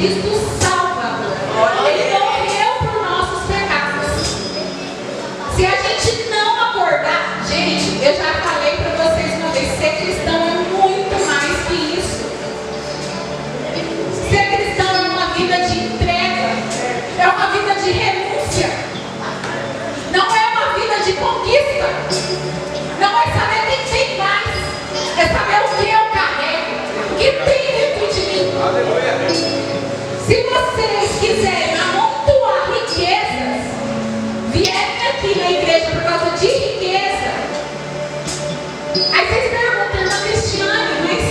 Cristo Salvador. Ele morreu por nossos pecados. Se a gente não acordar, gente, eu já falei para vocês uma vez, ser cristão é muito mais que isso. Ser cristão é uma vida de entrega, é uma vida de renúncia, não é uma vida de conquista, não é saber quem tem mais, é saber o que eu carrego, o que tem dentro de mim. Se vocês quiserem amontoar riquezas, vierem aqui na igreja por causa de riqueza, aí vocês perguntam, irmã Cristiane, mas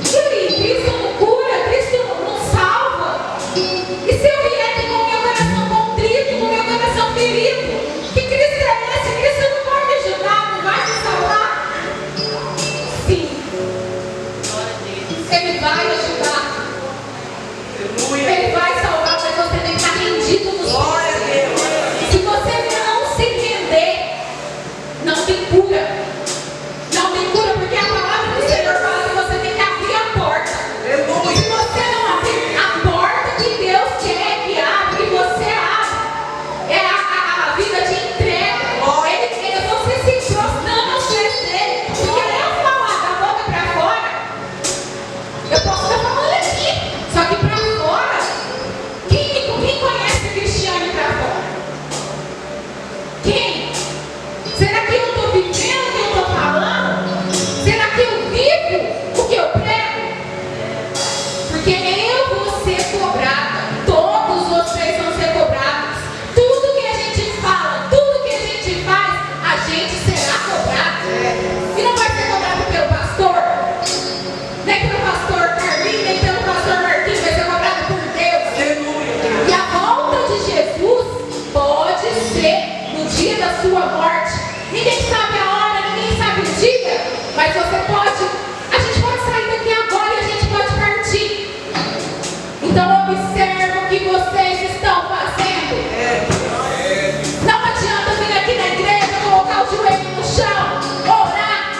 e aí, Cristo não cura, Cristo não salva? E se eu vier aqui com o meu coração contrito, com o meu coração ferido, que Cristo é esse? Cristo não vai me ajudar, não vai me salvar? Sim, Ele vai ajudar. Ele vai salvar, mas você tem que estar rendido nos pés. Se você não se render, não tem cura. Não tem cura, porque a palavra do Senhor fala que você tem que abrir a porta. Se você não abrir a porta que Deus quer que abra, que você abra, é a vida de entrega. Você se prostrando aos pés dele. Porque eu falar da boca para fora, eu posso estar falando aqui, só que para fora, quem conhece Cristiane para fora? Quem? Será que eu estou vivendo o que eu estou falando? Será que eu vivo o que eu prego? Porque eu vou ser cobrada, todos vocês vão ser cobrados. Tudo que a gente fala, tudo que a gente faz, a gente será cobrado. E não vai ser cobrado pelo pastor, nem pelo pastor Carlinhos, nem pelo pastor Marquinhos, vai ser cobrado por Deus. E a volta de Jesus pode ser no dia da sua morte. Ninguém sabe a hora, ninguém sabe o dia, mas você pode, a gente pode sair daqui agora e a gente pode partir. Então observe o que vocês estão fazendo. Não adianta vir aqui na igreja, colocar o joelho no chão, orar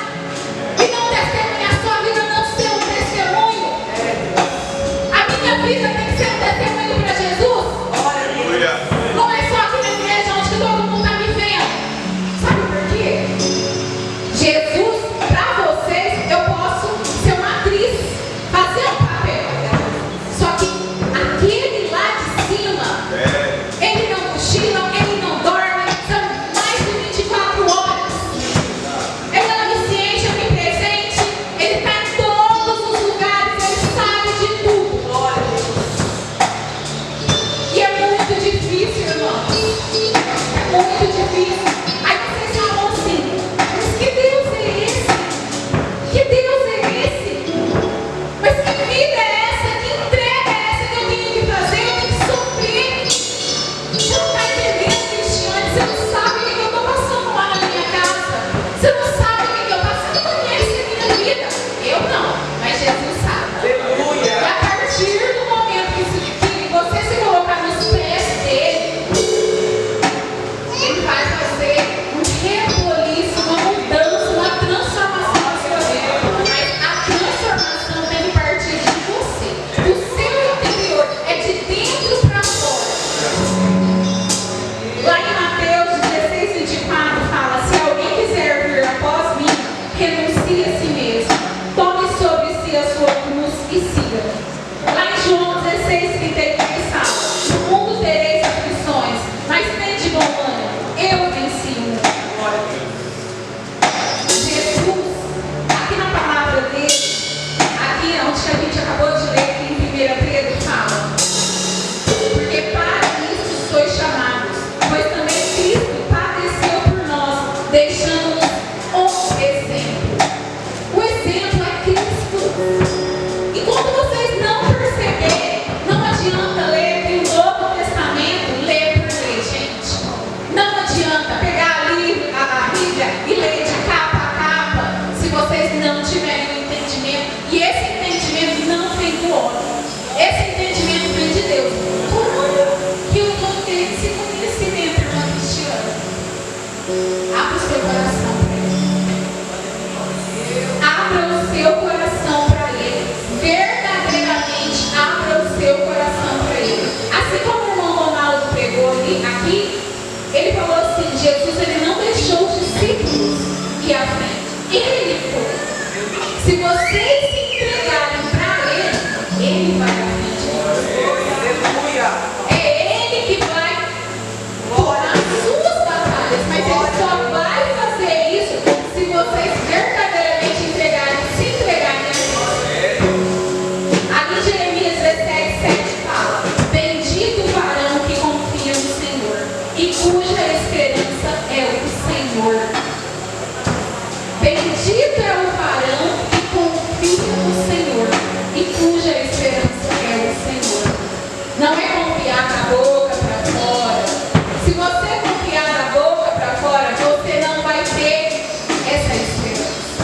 e não testemunhar, sua vida não ser um testemunho. A minha vida tem que ser um testemunho para Jesus. Não é só aqui na igreja onde todo mundo está me vendo. Sabe por quê? Jesus, para vocês, eu posso ser uma atriz, fazer um papel. Só que aquele lá de cima, ele não cochila, ele não dorme, são mais de 24 horas. Ele é onisciente, onipresente, ele está em todos os lugares, ele sabe de tudo. E é muito difícil, irmãos. É muito difícil. Aí vocês falam assim, mas que Deus é esse? Que Deus é esse? Mas que vida é essa? Que entrega é essa que eu tenho que fazer? Eu tenho que sofrer. Você não está entendendo, Cristiane? Você não sabe o que eu estou passando lá na minha casa. Você não sabe o que eu passo. Você não conhece a minha vida. Eu não, mas Jesus sabe. E a partir do momento que você se colocar nos pés dele, ele vai fazer um reboliço, uma mudança, uma transformação na sua vida. Mas a transformação tem que partir de você, do seu interior, é de dentro para fora. Lá em Mateus 16:24 fala: se alguém quiser vir após mim, renuncie a si mesmo, tome sobre si a sua cruz e siga. Lá em João 16:33 fala: no mundo tereis aflições, mas tende bom ânimo, eu venci o mundo. Jesus, aqui na palavra dele, aqui onde que a gente acabou de ler, aqui em 1 Pedro, fala: porque para isso sois chamados, pois também Cristo padeceu por nós, deixando-nos um exemplo. O exemplo é Cristo. E quando vocês não perceberem, não adianta ler aqui o Novo Testamento, ler por ler, gente. Não adianta pegar ali a Bíblia e ler de capa a capa, se vocês não tiverem o entendimento. E esse entendimento não vem do homem. Esse entendimento vem de Deus. Como que eu vou ter esse conhecimento, irmã Cristiane? Abra o seu coração para ele. Abra o seu coração para ele. Verdadeiramente Aqui, ele falou assim, Jesus ele não deixou os discípulos ir à frente. Ele foi. Se vocês se entregarem para ele vai à frente. É ele que vai tomar as suas batalhas, mas ele só vai fazer isso se vocês verdadeiramente se entregarem a ele. Ali em Jeremias 17:7 fala: bendito o varão que confia no Senhor e cuja esperança é o Senhor. Bendito é o varão que confia no Senhor e cuja esperança é o Senhor. Não é confiar da boca para fora. Se você confiar da boca para fora, você não vai ter essa esperança.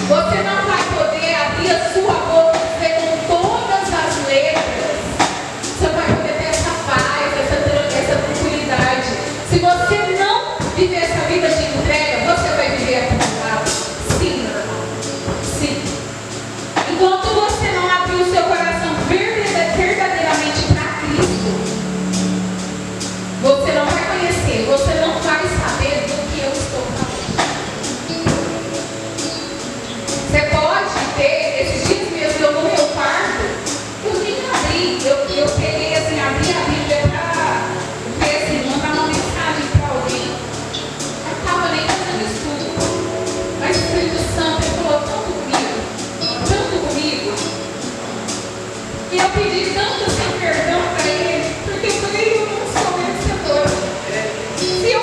Você não vai poder abrir a sua boca e dizer com todas as letras. Você vai poder ter essa paz, essa tranquilidade. Se você não viver essa vida de entrega, você vai viver acumulado. Sim, meu irmão. Sim. Enquanto você não abrir o seu coração verdadeiramente para Cristo, você não vai conhecer, você não vai saber do que eu estou falando. Você pode ter, esses dias mesmo, eu no meu quarto, eu nem abri, eu peguei assim, abri a Bíblia para ver assim, mandar uma mensagem para alguém. Eu não estava nem fazendo estudo, mas o Espírito Santo ele falou tanto comigo, e eu pedi tanto assim, perdão para ele, porque eu falei, eu não sou merecedora. Se eu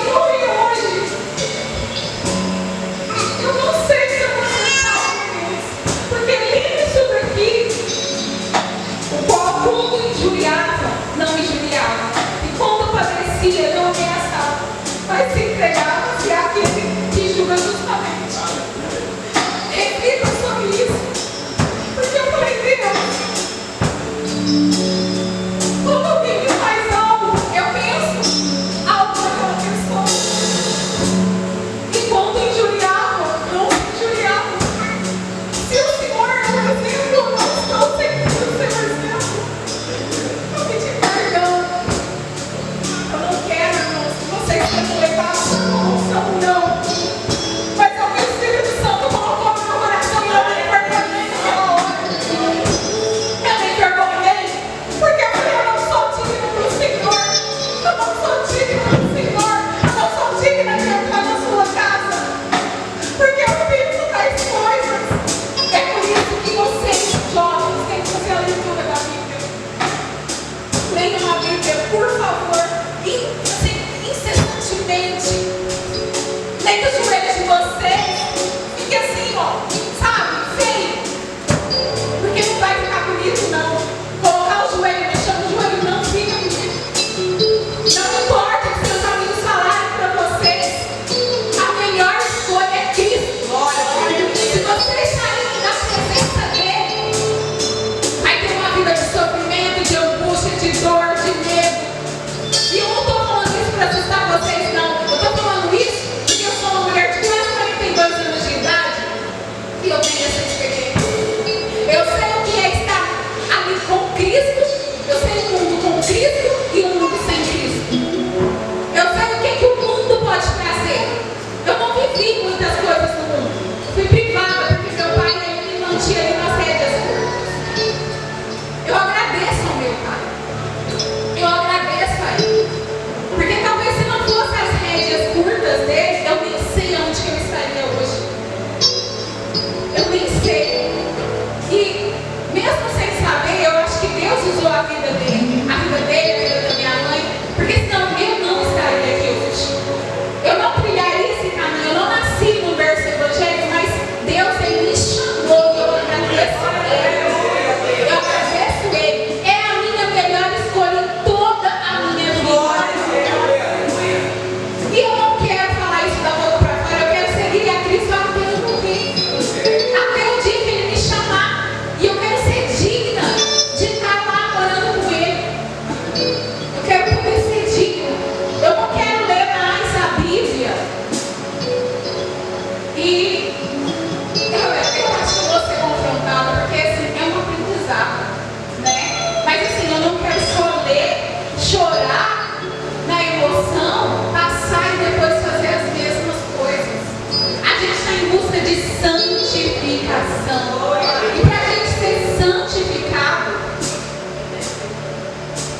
santificação. E para a gente ser santificado,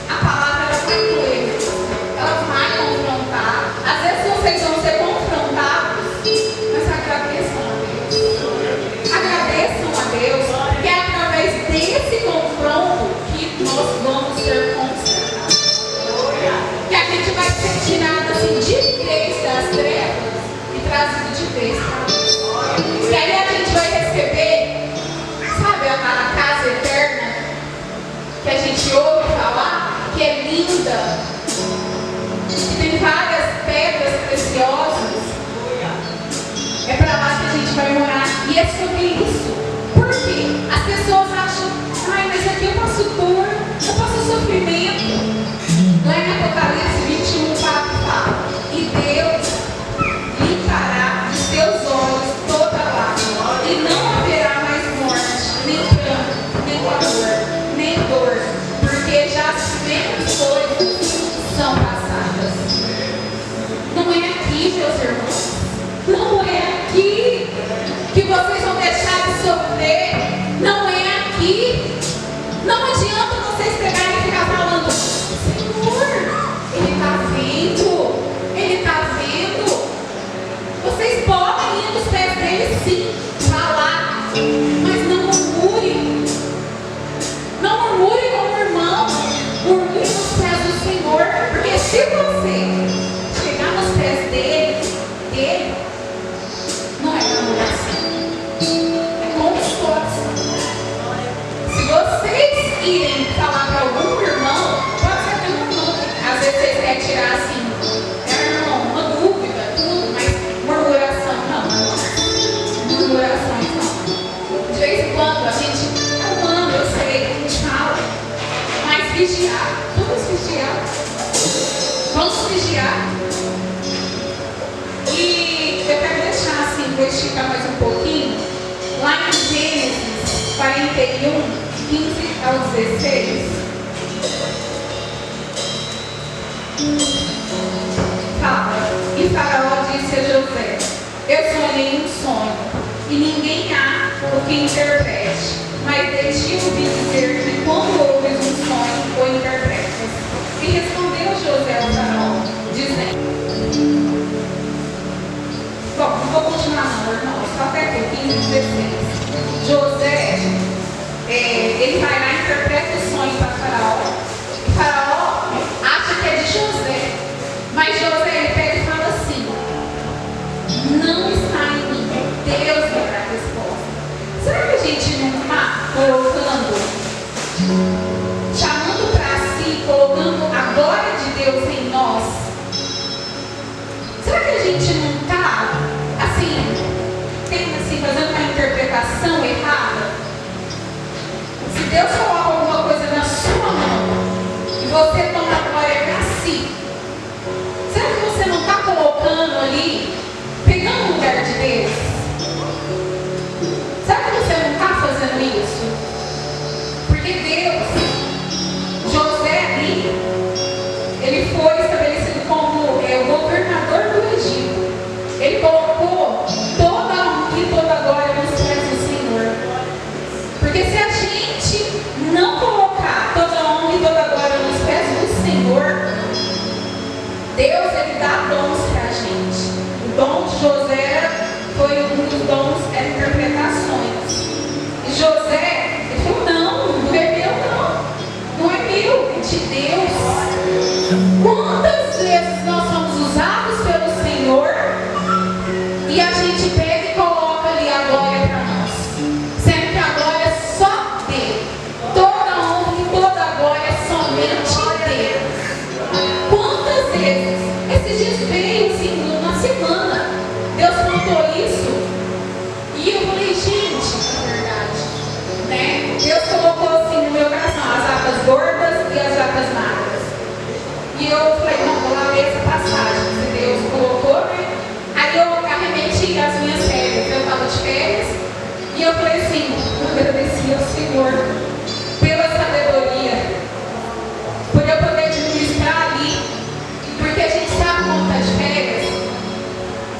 a palavra ela vai doer, ela vai confrontar. Às vezes vocês vão ser confrontados, mas agradeçam a Deus. Agradeçam a Deus, porque é através desse confronto que nós vamos ser consertados. Que a gente vai ser tirado assim de vez das trevas e trazido de vez para Deus. E aí a gente vai receber, sabe, a casa eterna que a gente ouve falar, que é linda, que tem várias pedras preciosas. É para lá que a gente vai morar. E é sobre isso. Por quê? As pessoas acham, ai, mas aqui eu passo dor, eu passo sofrimento. Lá em Apocalipse 21, 4 fala: e Deus limpará de seus olhos toda lágrima, e não haverá mais morte, nem pranto, nem clamor, nem dor, porque já as primeiras coisas são passadas. Não é aqui, meus irmãos, não é aqui que vocês vão deixar de sofrer, não é aqui. Não adianta vocês pegarem e ficar falando: Senhor, Ele está vendo, Ele está vendo. Vocês podem ir nos pés dele sim, falar, mas não murmure. Não murmure como irmão, murmure nos pés do Senhor, porque se você chegar nos pés dele não é murmuração, é constatação. Se vocês irem falar para algum irmão, pode ser até um irmão, às vezes vocês querem tirar assim, irmão, uma dúvida, tudo, mas murmuração não. Murmurações não. De vez em quando a gente, mano, eu sei, a gente fala, mas vigiar, vamos vigiar. Vamos vigiar. E eu quero deixar assim, vou esticar mais um pouquinho, lá em Gênesis 41, 15 ao 16, fala: e Faraó disse a José: eu sonhei um sonho, e ninguém há o que interprete, mas de ti ouvi dizer que quando ouves um sonho, o interpretas. E respondeu José ao Faraó, dizendo: bom, não vou continuar não, irmão, só até aqui, 15 e 16. José, ele vai lá e interpreta o sonho para Faraó. E Faraó acha que é de José, mas José ele pega e fala assim: não está em mim, Deus vai dar a resposta. Será que a gente não está colocando, chamando para si, colocando a glória de Deus em nós? Será que a gente não está assim, fazendo uma interpretação errada? Se Deus coloca alguma coisa na sua mão e você toma a glória para si, será que você não está colocando ali, pegando o lugar de Deus? Será que você não está fazendo isso? Porque Deus, José ali, ele foi estabelecido como o governador do Egito. Ele colocou toda a honra e toda a glória nos pés do Senhor. Porque se a gente não colocar toda a honra e toda a glória nos pés do Senhor, Deus, ele dá dons para a gente. O dom de José foi um dos dons, era interpretações. E José, ele falou: não é meu não é meu, é de Deus. Quantas vezes nós somos usados pelo Senhor e a gente pega e coloca ali a glória para nós, sendo que a glória é só dele, toda a honra e toda a glória é somente dele. Quantas vezes? Esses dias veio assim, na semana, Deus contou isso e eu falei: gente, é verdade, né? Deus colocou assim no meu coração as vacas gordas e as vacas magras. E eu falei: não, vou lá ler essa passagem que Deus colocou, né? Aí eu arremeti as minhas férias, eu estava de férias, e eu falei assim: eu agradeci ao Senhor pela sabedoria, por eu poder administrar ali, porque a gente sabe como está de férias.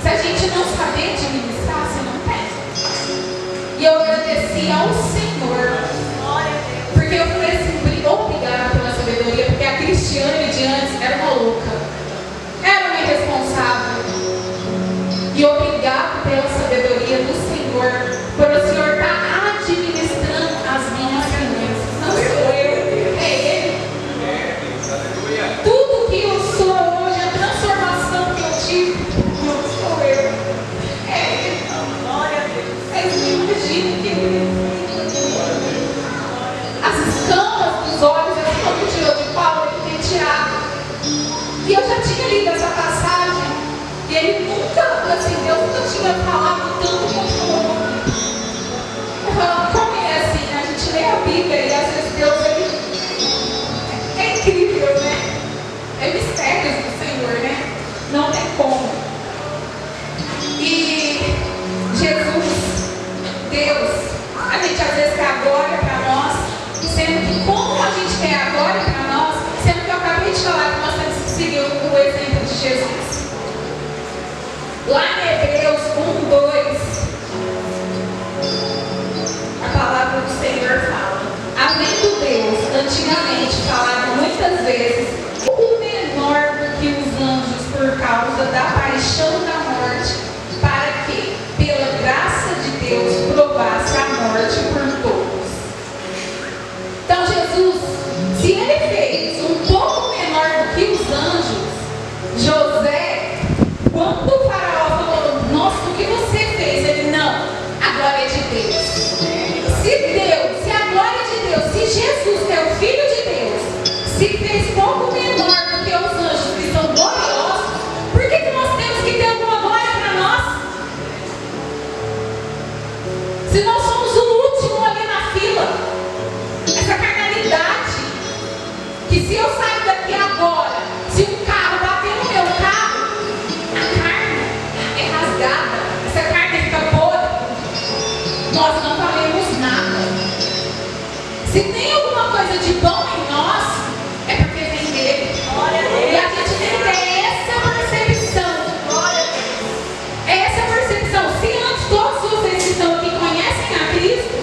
Se a gente não saber administrar, você não tem. E eu tinha lido essa passagem e ele nunca, assim, Deus nunca tinha falado tanto como ontem. Eu falo, como é assim, né? A gente lê a Bíblia e às vezes Deus, ele é incrível, né? É mistérios do Senhor, né? Não tem como. E Jesus, Deus, a gente às vezes quer a glória para nós, sendo que como a gente quer a glória para nós, sendo que eu acabei de falar que nós temos que seguir o exemplo de Jesus. Lá em Hebreus 1:2, a palavra do Senhor fala: havendo Deus antigamente falado muitas vezes o menor do que os anjos por causa da paixão da morte, para que, pela graça de Deus, provasse a morte por todos. Então Jesus, se ele fez um pouco menor do que os anjos, José, quando o faraó falou, nossa, o que você fez? Ele, não, a glória é de Deus. Se Deus, se a glória é de Deus, se Jesus, que é o Filho de Deus, se fez pouco menor do que os anjos que são gloriosos, por que nós temos que ter alguma glória para nós? Se nós somos o último ali na fila, essa carnalidade, que se eu sair daqui agora, se um carro bater no meu carro, a carne é rasgada, essa carne fica podre, nós não valemos nada. Se tem alguma coisa de bom em nós, é porque vem dele. E a gente tem que ter essa percepção. Essa percepção. Se antes todos vocês que estão aqui conhecem a Cristo,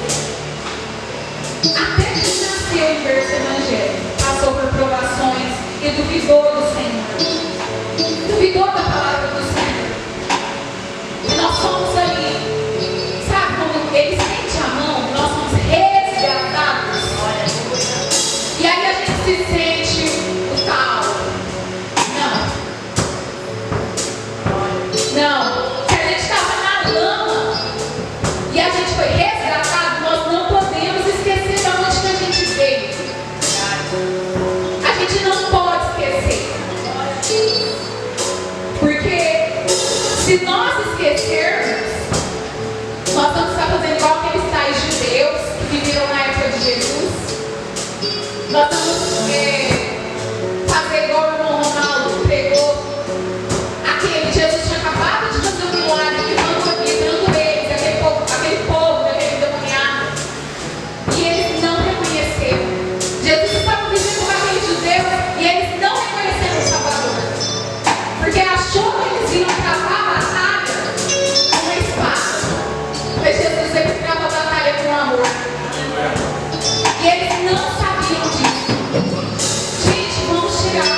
até que nasceu em berço evangélico, passou por provações e duvidou do Senhor, duvidou da palavra do Senhor. E nós somos ali, sabe como ele estende a mão, nós somos resgatados. E aí a gente se sente o tal. Não. Se a gente estava na lama e a gente foi resgatado, nós não podemos esquecer de onde que a gente veio. A gente não pode esquecer. Porque se nós esquecermos, nós vamos estar fazendo igual aqueles tais judeus que viveram na época de Jesus. Nós vamos fazer igual o irmão Ronaldo pregou. Aquele Jesus tinha acabado de fazer um milagre, livrando eles, aquele povo daquele endemoniado. E eles não reconheceram. Jesus estava vivendo com aqueles judeus e eles não reconheceram o Salvador. Porque achou que eles iam travar a batalha com uma espada. Mas Jesus sempre trava a batalha com amor. E eles não sabiam disso. Gente, vamos tirar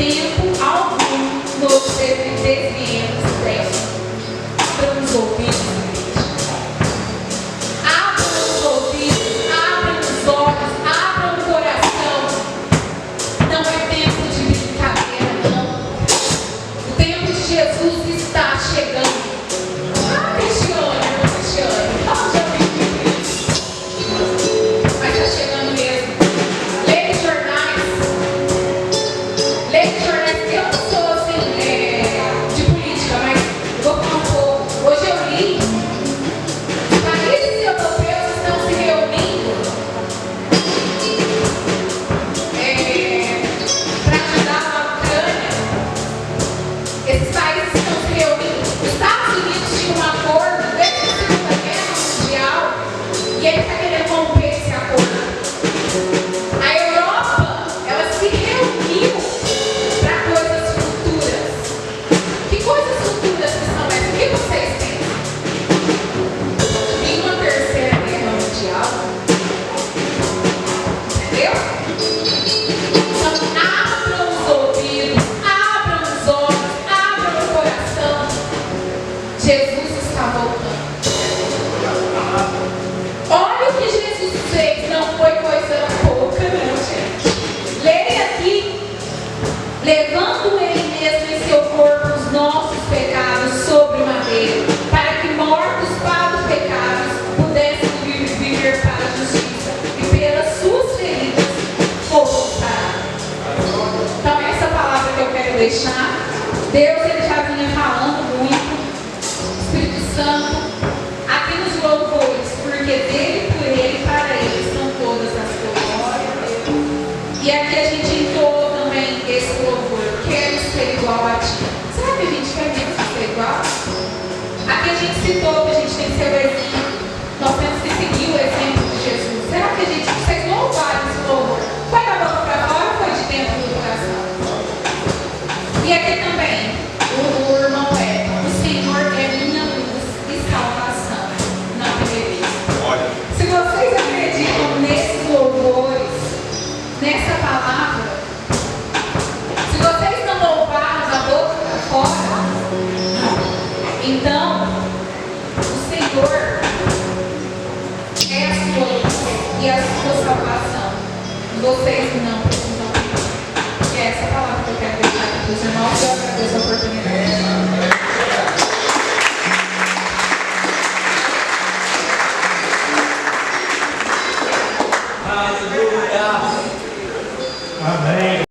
tempo algum nos desviemos dela. Abram os ouvidos, abram os ouvidos, abram os olhos, abram o coração. Não é tempo de brincadeira, não. O tempo de Jesus está chegando. Cristiane, onde eu vi isso? Mas está chegando mesmo. Leia jornais. Eu não sou assim, de política, mas vou falar um pouco. Hoje eu li, os países europeus estão se reunindo para ajudar a Ucrânia. Esses países estão se reunindo. Os Estados Unidos tinham um acordo desde a Segunda Guerra Mundial e ele está querendo romper esse acordo. A Europa, ela se reuniu para coisas futuras. Que coisas futuras que são essas? O que vocês pensam? Em uma terceira guerra mundial? Entendeu? Então, abram os ouvidos, abram os olhos, abram o coração. Jesus está voltando. Olha o que Jesus fez, não foi coisa pouca, não, gente. Leia aqui. Levando ele mesmo em seu corpo os nossos pecados sobre o madeiro, para que mortos para os pecados pudessem viver para a justiça, e pelas suas feridas foram sarados. Então essa palavra que eu quero deixar, Deus ele já vinha falando muito, Espírito Santo, aqui nos louvores, porque dele, por ele, para ele são todas as coisas. E aqui a gente entoa também esse louvor, quero ser igual a ti. Será que a gente quer mesmo ser igual? Aqui a gente citou que a gente tem que ser o exemplo. Nós temos que seguir o exemplo de Jesus. Será que a gente, vocês louvaram esse louvor? Foi da boca para fora ou foi de dentro do coração? E aqui também, o irmão o Senhor é minha luz e salvação. Não tereis. Se vocês acreditam nesses louvores, nessa palavra, se vocês não louvaram da boca para fora, então o Senhor é a sua luz e a sua salvação. Vocês não precisam pedir. É essa palavra que eu quero deixar aqui para os irmãos. Eu agradeço a oportunidade. Aleluia. Amém.